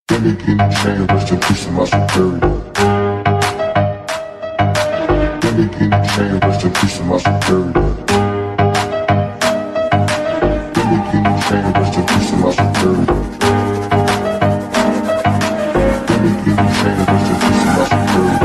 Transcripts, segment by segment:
Gimme chain, rest in peace to my superior. Gimme chain, rest in peace to my superior. Gimme chain, rest in peace to my superior. Gimme chain, rest in peace to my superior.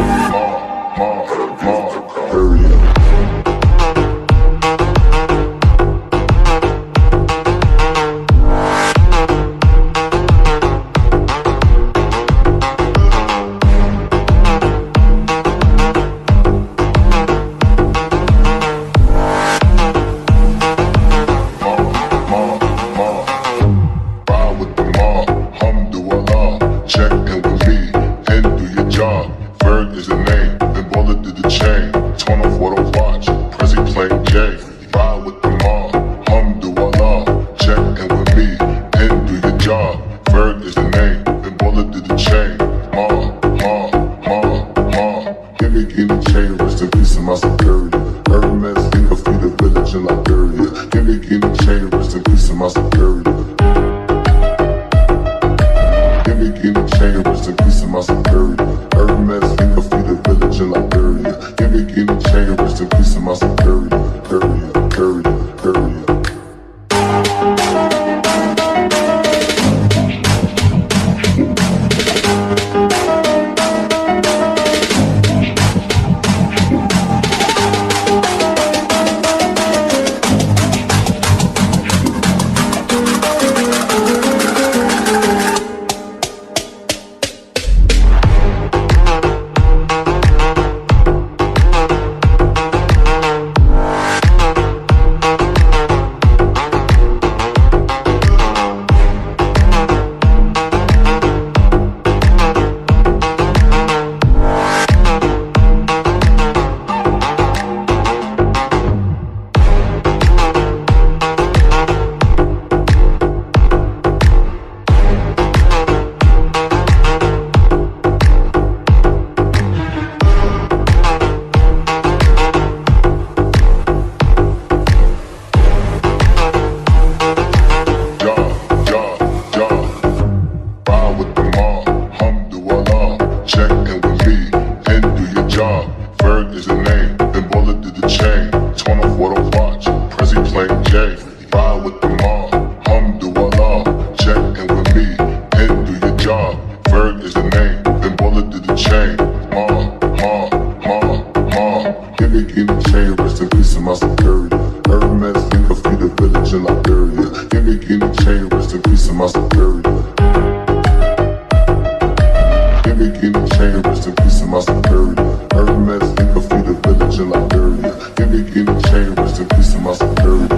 Superior. Gimme chain, rest in peace to my superior. Gimme chain, rest in peace to my superior. Gimme chain, rest in peace to my superior. Gimme chain, rest in peace to my superior.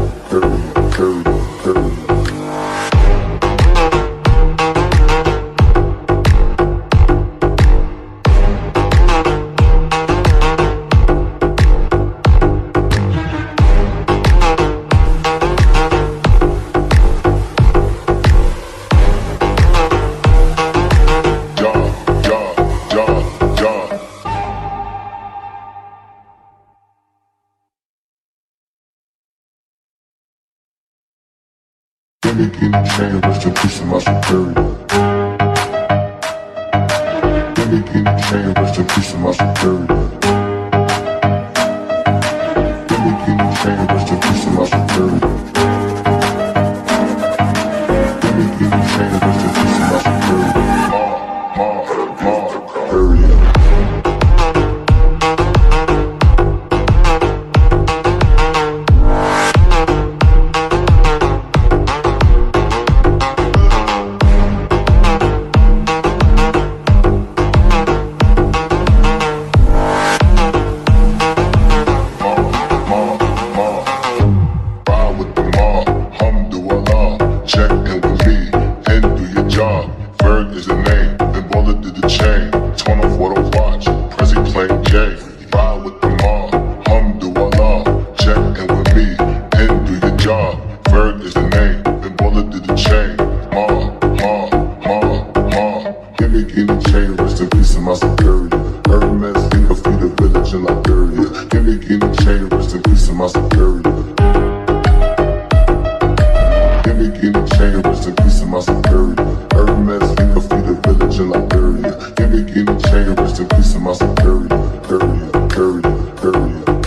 Superior. Give me chain, rest in peace of my superior. Hermes, finger, feet, May you rest in peace to my superior, superior, superior, superior.